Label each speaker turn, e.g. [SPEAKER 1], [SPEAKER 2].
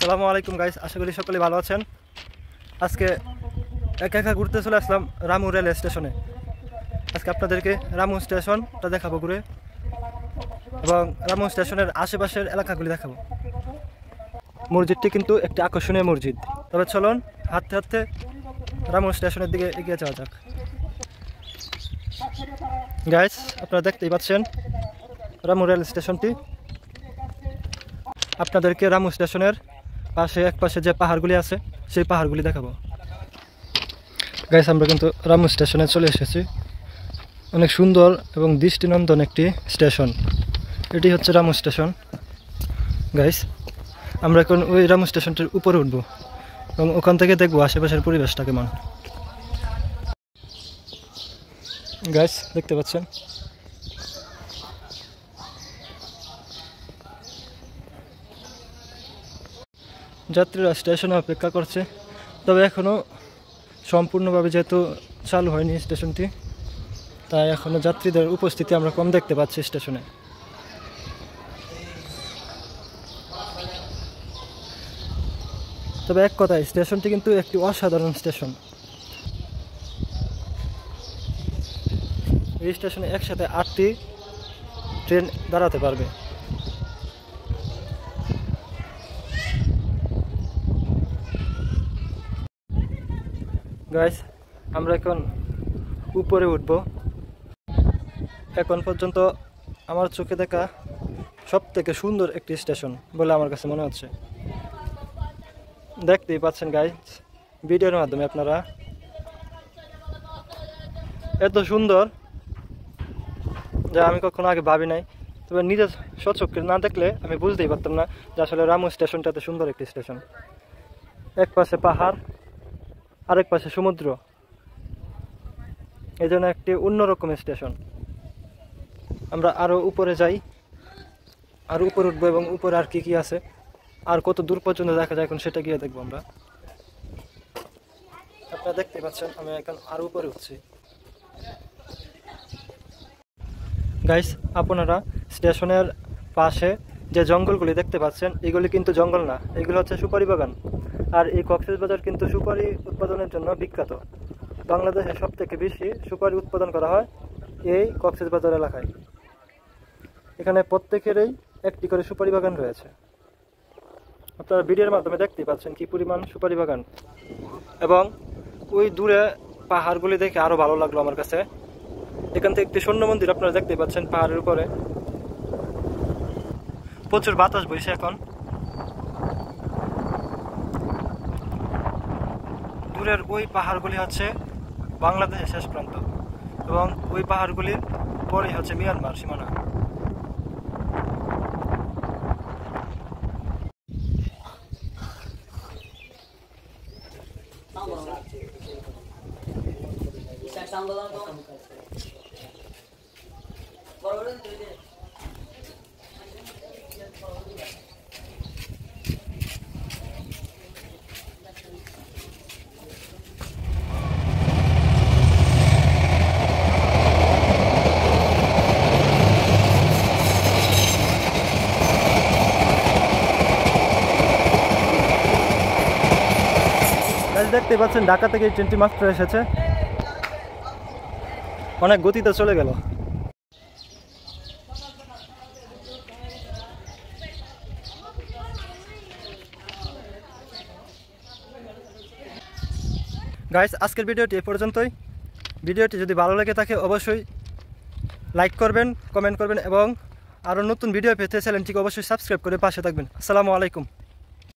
[SPEAKER 1] আসসালামু আলাইকুম গাইস, আশা করি সকলে ভালো আছেন। আজকে একা একা ঘুরতে চলে আসলাম রামু রেল স্টেশনে। আজকে আপনাদেরকে রামু স্টেশনটা দেখাবো ঘুরে, এবং রামু স্টেশনের আশেপাশের এলাকাগুলি দেখাবো। মসজিদটি কিন্তু একটি আকর্ষণীয় মসজিদ। তবে চলুন হাঁটতে হাঁটতে রামু স্টেশনের দিকে এগিয়ে যাওয়া যাক। গাইস, আপনারা দেখতেই পাচ্ছেন রামু রেল স্টেশনটি। আপনাদেরকে রামু স্টেশনের এক পাশে যে পাহাড়গুলি আছে সেই পাহাড়গুলি দেখাবো। গাইস, আমরা কিন্তু রামু স্টেশনে চলে এসেছি। অনেক সুন্দর এবং দৃষ্টিনন্দন একটি স্টেশন। এটি হচ্ছে রামু স্টেশন। গাইস, আমরা এখন ওই রামু স্টেশনটির উপরে উঠবো এবং ওখান থেকে দেখবো আশেপাশের পরিবেশটা কেমন। গাইস, দেখতে পাচ্ছেন যাত্রীরা স্টেশনে অপেক্ষা করছে। তবে এখনও সম্পূর্ণভাবে যেহেতু চালু হয়নি স্টেশনটি, তাই এখনও যাত্রীদের উপস্থিতি আমরা কম দেখতে পাচ্ছি স্টেশনে। তবে এক কথায় স্টেশনটি কিন্তু একটি অসাধারণ স্টেশন। এই স্টেশনে একসাথে 8টি ট্রেন দাঁড়াতে পারবে। গাইস, আমরা এখন উপরে উঠব। এখন পর্যন্ত আমার চোখে দেখা সবথেকে সুন্দর একটি স্টেশন বলে আমার কাছে মনে হচ্ছে। দেখতেই পাচ্ছেন গাইস ভিডিওর মাধ্যমে আপনারা, এত সুন্দর যা আমি কখনো আগে ভাবি নাই। তবে নিজের স্বচক্ষে না দেখলে আমি বুঝতেই পারতাম না যে আসলে রামু স্টেশনটা এত সুন্দর একটি স্টেশন। এক পাশে পাহাড়, আরেক পাশে সমুদ্র, এই জন্য একটি অন্যরকম স্টেশন। আমরা আরও উপরে যাই, আর উপরে উঠবো এবং উপরে আর কি কি আছে, আর কত দূর পর্যন্ত দেখা যায় এখন সেটা গিয়ে দেখবো আমরা। আপনারা দেখতে পাচ্ছেন আমি এখন আরও উপরে উঠছি। গাইস, আপনারা স্টেশনের পাশে যে জঙ্গলগুলি দেখতে পাচ্ছেন, এগুলি কিন্তু জঙ্গল না, এগুলো হচ্ছে সুপারি বাগান। আর এই কক্সবাজার কিন্তু সুপারি উৎপাদনের জন্য বিখ্যাত। বাংলাদেশে সবথেকে বেশি সুপারি উৎপাদন করা হয় এই কক্সবাজার এলাকায়। এখানে প্রত্যেকেরই একটি করে সুপারি বাগান রয়েছে। আপনারা ভিডিওর মাধ্যমে দেখতেই পাচ্ছেন কি পরিমাণ সুপারি বাগান। এবং ওই দূরে পাহাড়গুলি দেখে আরো ভালো লাগলো আমার কাছে। এখান থেকে একটি স্বর্ণ মন্দির আপনারা দেখতেই পাচ্ছেন পাহাড়ের উপরে। প্রচুর বাতাস বইছে এখন। দূরের ওই পাহাড়গুলি হচ্ছে বাংলাদেশের শেষ প্রান্ত, এবং ওই পাহাড়গুলির পরেই হচ্ছে মিয়ানমার সীমানা। দেখতে পাচ্ছেন ঢাকা থেকে এই ট্রেনটি মাত্র এসেছে, অনেক গতিতে চলে গেল। গাইস, আজকের ভিডিওটি এ পর্যন্তই। ভিডিওটি যদি ভালো লেগে থাকে অবশ্যই লাইক করবেন, কমেন্ট করবেন, এবং আরও নতুন ভিডিও পেতে চ্যানেলটিকে অবশ্যই সাবস্ক্রাইব করে পাশে থাকবেন। আসসালামু আলাইকুম।